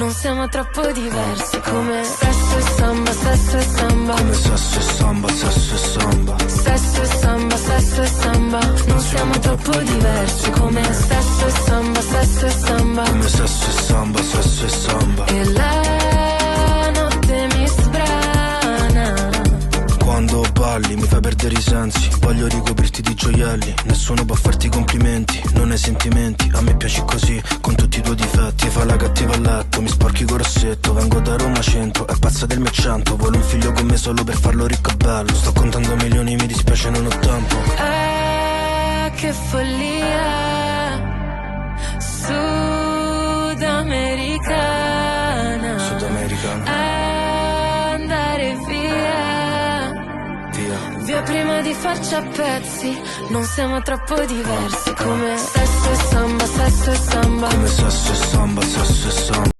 non siamo troppo diversi. Come sesso e samba, sesso e samba. Come sesso e samba, sesso e samba. Sesso e samba, sesso e samba. Non siamo troppo diversi. Come sesso e samba, sesso e samba. Come sesso e samba, sesso e samba. E la notte mi sbrana. Quando balli mi fai perdere i sensi. Voglio ricoprirti di gioielli. Nessuno può farti complimenti, non hai sentimenti. A me piaci così, con tutti i tuoi difetti. Fai la cattiva a letto, mi sporchi col rossetto. Vengo da Roma centro, è pazza del mio accento. Vuole un figlio con me solo per farlo ricco e bello. Sto contando milioni, mi dispiace, non ho tempo. Che follia sudamericana. Sudamericana. Andare via, via prima di farci a pezzi. Non siamo troppo diversi. Come sesso e samba, sesso e samba. Come sesso e samba, sesso e samba.